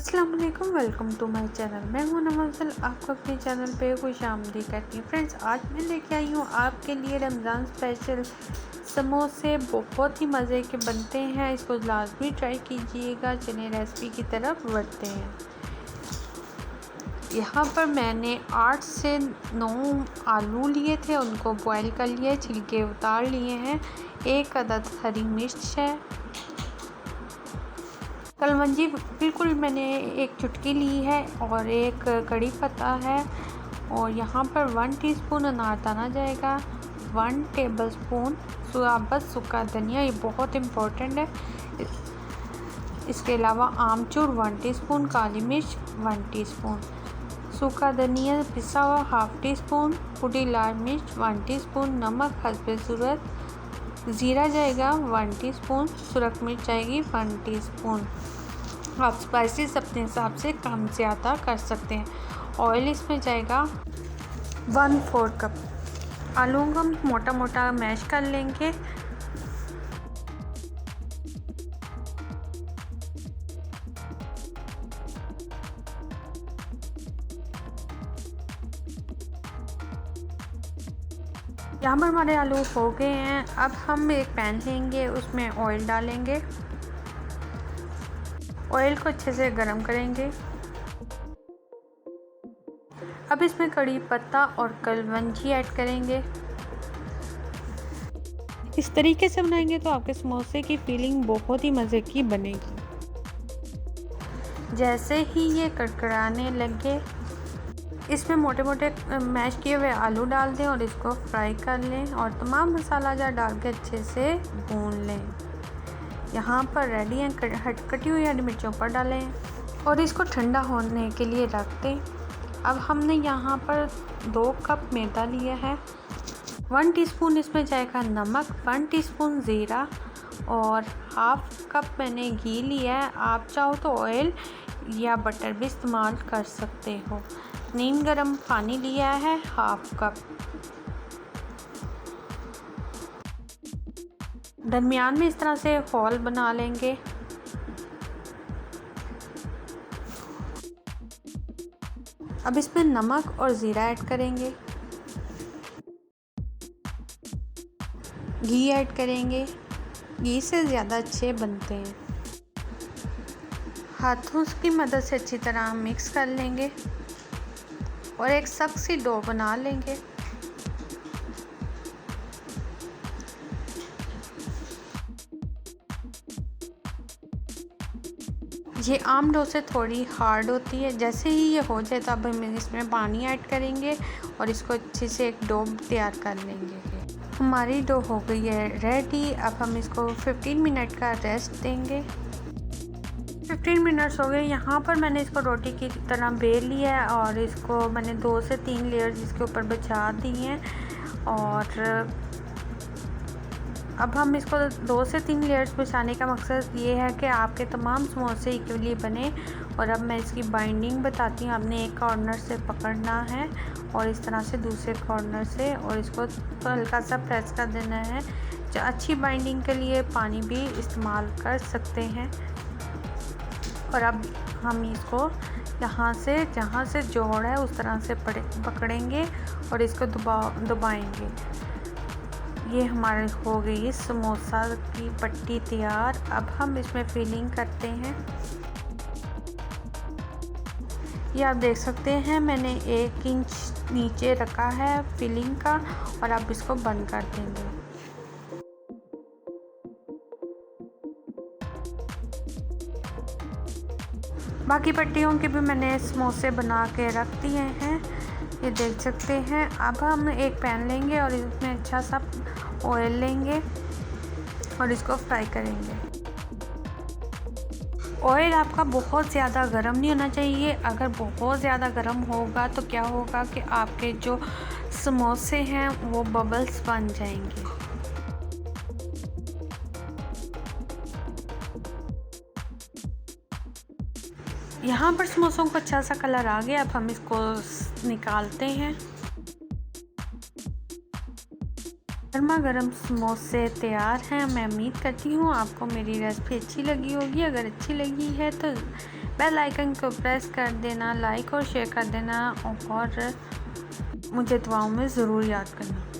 अस्सलाम वालेकुम, welcome to my channel. मैं हूं नवंसल, आपको अपने चैनल पे खुशामदीद कहती हूँ। फ्रेंड्स, आज मैं लेके आई हूँ आपके लिए रमज़ान स्पेशल समोसे। बहुत ही मज़े के बनते हैं, इसको लाजमी ट्राई कीजिएगा। चलिए रेसिपी की तरफ बढ़ते हैं। यहाँ पर मैंने 8 से 9 आलू लिए थे, उनको बॉईल कर लिया, छिलके उतार लिए हैं। 1 अदद हरी मिर्च है, कलवंजी बिल्कुल मैंने 1 चुटकी ली है, और 1 कड़ी पत्ता है, और यहाँ पर 1 टीस्पून अनारदाना जाएगा, 1 टेबलस्पून साबुत सूखा धनिया, ये बहुत इम्पोर्टेंट है। इसके अलावा आमचूर 1 टीस्पून, काली मिर्च 1 टीस्पून, सूखा धनिया पिसा हुआ 1/2 टीस्पून, कुटी लाल मिर्च 1 टीस्पून, नमक हस्बे ज़रूरत, ज़ीरा जाएगा 1 टीस्पून, सुरख मिर्च जाएगी 1 टीस्पून। आप स्पाइसेस अपने हिसाब से कम ज़्यादा कर सकते हैं। ऑयल इसमें जाएगा 1/4 कप। आलूओं को हम मोटा मोटा मैश कर लेंगे। यहाँ पर हमारे आलू हो गए हैं। अब हम एक पैन लेंगे, उसमें ऑयल डालेंगे, ऑयल को अच्छे से गर्म करेंगे। अब इसमें कड़ी पत्ता और कलवंजी ऐड करेंगे। इस तरीके से बनाएंगे तो आपके समोसे की फीलिंग बहुत ही मज़े की बनेगी। जैसे ही ये कड़कड़ाने लगे, इसमें मोटे मोटे मैश किए हुए आलू डाल दें और इसको फ्राई कर लें, और तमाम मसाला जार डाल के अच्छे से भून लें। यहाँ पर रेडी हैं, कटी हुई हरी मिर्चों पर डालें और इसको ठंडा होने के लिए रख दें। अब हमने यहाँ पर 2 कप मैदा लिया है, 1 टीस्पून इसमें जाएगा नमक, 1 टीस्पून ज़ीरा, और 1/2 कप मैंने घी लिया है। आप चाहो तो ऑयल या बटर भी इस्तेमाल कर सकते हो। नीम गर्म पानी लिया है 1/2 कप। दरमियान में इस तरह से होल बना लेंगे। अब इसमें नमक और ज़ीरा ऐड करेंगे, घी ऐड करेंगे। घी से ज़्यादा अच्छे बनते हैं। हाथों की मदद से अच्छी तरह मिक्स कर लेंगे और एक सख्त सी डो बना लेंगे। ये आम डो से थोड़ी हार्ड होती है। जैसे ही ये हो जाए तो अब हम इसमें पानी ऐड करेंगे और इसको अच्छे से एक डो तैयार कर लेंगे। हमारी डो हो गई है रेडी। अब हम इसको 15 मिनट का रेस्ट देंगे। 15 मिनट्स हो गए। यहाँ पर मैंने इसको रोटी की तरह बेल लिया है और इसको मैंने 2 से 3 लेयर्स इसके ऊपर बिछा दी हैं, और अब हम इसको 2 से 3 लेयर्स बिछाने का मकसद ये है कि आपके तमाम समोसे इक्वली बने। और अब मैं इसकी बाइंडिंग बताती हूँ। आपने एक कॉर्नर से पकड़ना है और इस तरह से दूसरे कॉर्नर से, और इसको तो हल्का सा प्रेस कर देना है। अच्छी बाइंडिंग के लिए पानी भी इस्तेमाल कर सकते हैं। और अब हम इसको यहाँ से जहाँ से जोड़ है उस तरह से पकड़ेंगे और इसको दबाएंगे। ये हमारे हो गई समोसा की पट्टी तैयार। अब हम इसमें फिलिंग करते हैं। ये आप देख सकते हैं मैंने 1 इंच नीचे रखा है फिलिंग का, और अब इसको बंद कर देंगे। बाकी पट्टियों के भी मैंने समोसे बना के रख दिए हैं, ये देख सकते हैं। अब हम एक पैन लेंगे और इसमें अच्छा सा ऑयल लेंगे और इसको फ्राई करेंगे। ऑयल आपका बहुत ज़्यादा गर्म नहीं होना चाहिए। अगर बहुत ज़्यादा गर्म होगा तो क्या होगा कि आपके जो समोसे हैं वो बबल्स बन जाएंगे। यहाँ पर समोसों को अच्छा सा कलर आ गया। अब हम इसको निकालते हैं। गर्मा गर्म समोसे तैयार हैं। मैं उम्मीद करती हूँ आपको मेरी रेसिपी अच्छी लगी होगी। अगर अच्छी लगी है तो बेल आइकन को प्रेस कर देना, लाइक और शेयर कर देना और मुझे दुआओं में ज़रूर याद करना।